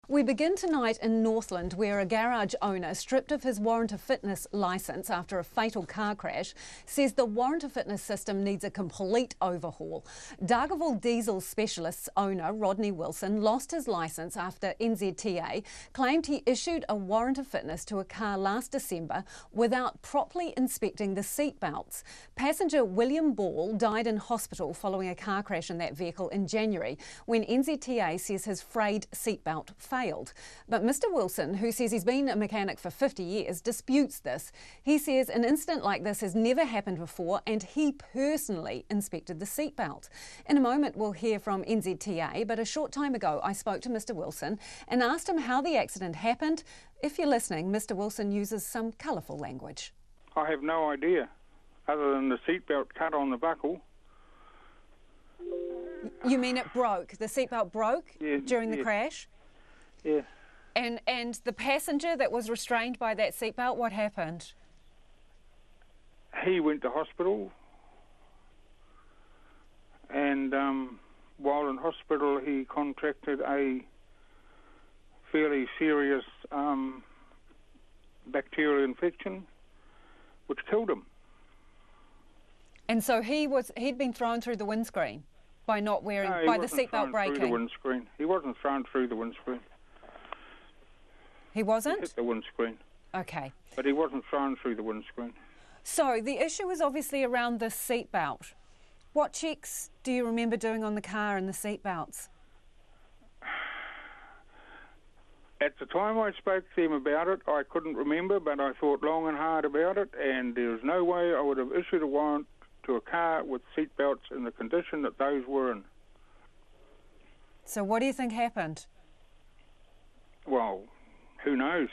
We begin tonight in Northland, where a garage owner, stripped of his warrant of fitness licence after a fatal car crash, says the warrant of fitness system needs a complete overhaul. Dargaville Diesel Specialists owner Rodney Wilson lost his licence after NZTA claimed he issued a warrant of fitness to a car last December without properly inspecting the seat belts. Passenger William Ball died in hospital following a car crash in that vehicle in January when NZTA says his frayed seatbelt failed. But Mr Wilson, who says he's been a mechanic for 50 years, disputes this. He says an incident like this has never happened before and he personally inspected the seatbelt. In a moment we'll hear from NZTA, but a short time ago I spoke to Mr Wilson and asked him how the accident happened. If you're listening, Mr Wilson uses some colourful language. I have no idea, other than the seatbelt cut on the buckle. You mean it broke? The seatbelt broke during the crash? Yeah. And the passenger that was restrained by that seatbelt, what happened? He went to hospital, and while in hospital he contracted a fairly serious bacterial infection, which killed him. And so he'd been thrown through the windscreen by not wearing, by the seatbelt breaking. Through the windscreen. He wasn't thrown through the windscreen. He wasn't? He hit the windscreen. Okay. But he wasn't thrown through the windscreen. So the issue is obviously around the seatbelt. What checks do you remember doing on the car and the seatbelts? At the time I spoke to them about it, I couldn't remember, but I thought long and hard about it, and there's no way I would have issued a warrant to a car with seatbelts in the condition that those were in. So what do you think happened? Well, who knows?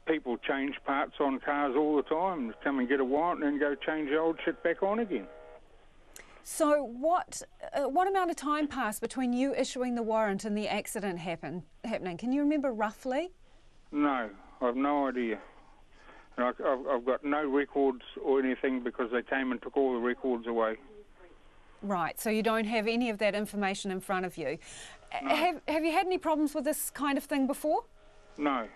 People change parts on cars all the time. Come and get a warrant and then go change the old shit back on again. So what amount of time passed between you issuing the warrant and the accident happening? Can you remember roughly? No, I've no idea. And I've got no records or anything because they came and took all the records away. Right, so you don't have any of that information in front of you. No. Have you had any problems with this kind of thing before? No.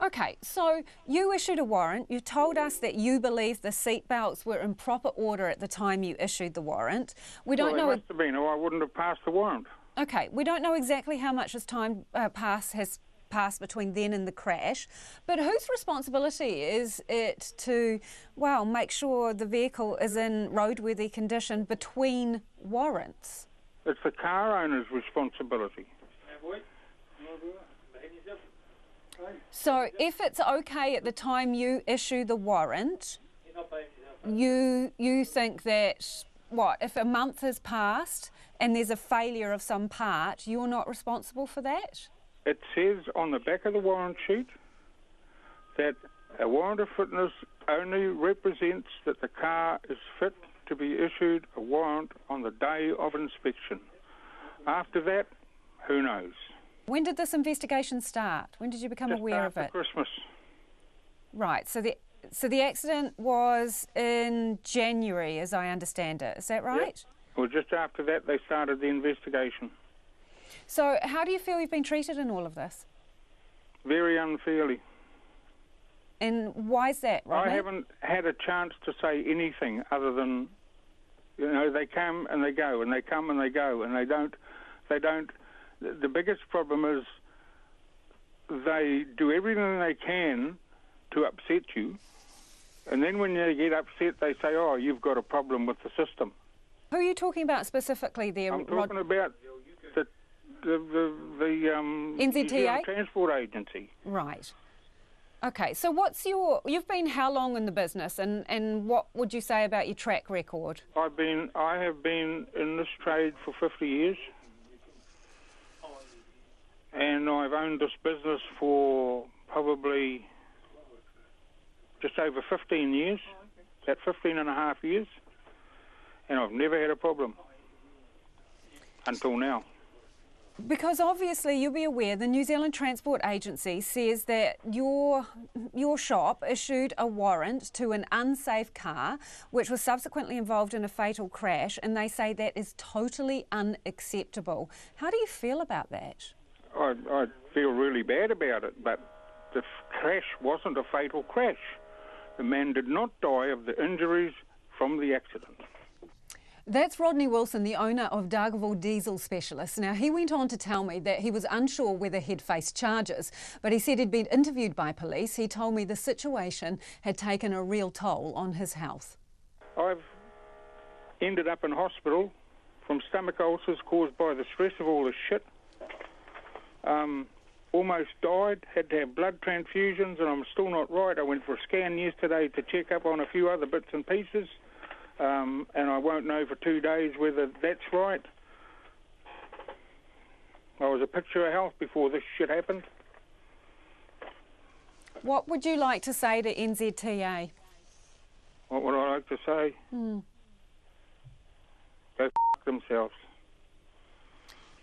Okay, so you issued a warrant. You told us that you believe the seat belts were in proper order at the time you issued the warrant. We don't know. They must have been, or I wouldn't have passed the warrant. Okay, we don't know exactly how much time has passed between then and the crash, but whose responsibility is it to, well, make sure the vehicle is in roadworthy condition between warrants? It's the car owner's responsibility. So if it's okay at the time you issue the warrant, you think that, what, if a month has passed and there's a failure of some part, you're not responsible for that? It says on the back of the warrant sheet that a warrant of fitness only represents that the car is fit to be issued a warrant on the day of inspection. After that, who knows? When did this investigation start? When did you become aware of it? Just after Christmas. Right, so the accident was in January, as I understand it. Is that right? Yep. Well, just after that, they started the investigation. So how do you feel you've been treated in all of this? Very unfairly. And why is that, Rodney? I haven't had a chance to say anything other than, you know, they come and they go, and they come and they go, and they don't. The biggest problem is they do everything they can to upset you, and then when they get upset, they say, "Oh, you've got a problem with the system." Who are you talking about specifically there? I'm talking about the NZTA? New Zealand Transport Agency. Right. Okay, so you've been how long in the business, and what would you say about your track record? I have been in this trade for 50 years. And I've owned this business for probably just over 15 years, about 15 and a half years, and I've never had a problem until now. Because obviously you'll be aware the New Zealand Transport Agency says that your shop issued a warrant to an unsafe car which was subsequently involved in a fatal crash, and they say that is totally unacceptable. How do you feel about that? I feel really bad about it, but the crash wasn't a fatal crash. The man did not die of the injuries from the accident. That's Rodney Wilson, the owner of Dargaville Diesel Specialists. Now, he went on to tell me that he was unsure whether he'd face charges, but he said he'd been interviewed by police. He told me the situation had taken a real toll on his health. I've ended up in hospital from stomach ulcers caused by the stress of all this shit. Almost died, had to have blood transfusions, and I'm still not right. I went for a scan yesterday to check up on a few other bits and pieces. And I won't know for 2 days whether that's right. I was a picture of health before this shit happened. What would you like to say to NZTA? What would I like to say? Go f*** themselves.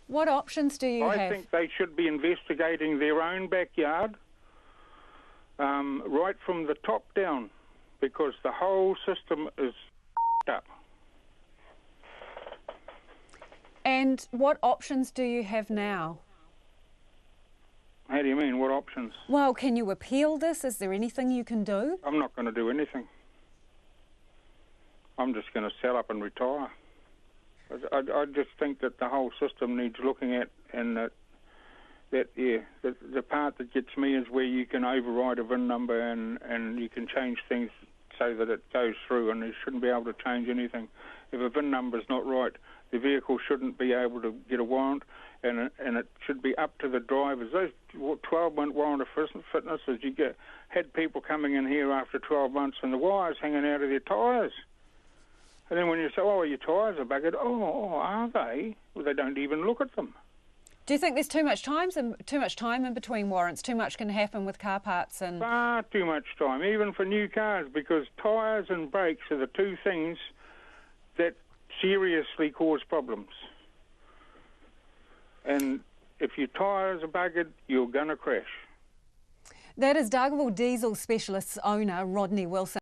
What options do you have? I think they should be investigating their own backyard, right from the top down, because the whole system is up. And what options do you have now? How do you mean, what options? Well, can you appeal this? Is there anything you can do? I'm not going to do anything. I'm just going to sell up and retire. I just think that the whole system needs looking at, and the part that gets me is where you can override a VIN number and you can change things so that it goes through, and you shouldn't be able to change anything. If a VIN number's not right, the vehicle shouldn't be able to get a warrant, and it should be up to the drivers. Those 12-month warrant of fitness, as you had people coming in here after 12 months and the wires hanging out of their tyres. And then when you say, oh, your tyres are buggered, oh, are they? Well, they don't even look at them. Do you think there's too much time in between warrants? Too much can happen with car parts and... Far too much time, even for new cars, because tyres and brakes are the two things that seriously cause problems. And if your tyres are buggered, you're going to crash. That is Dargaville Diesel Specialists owner Rodney Wilson.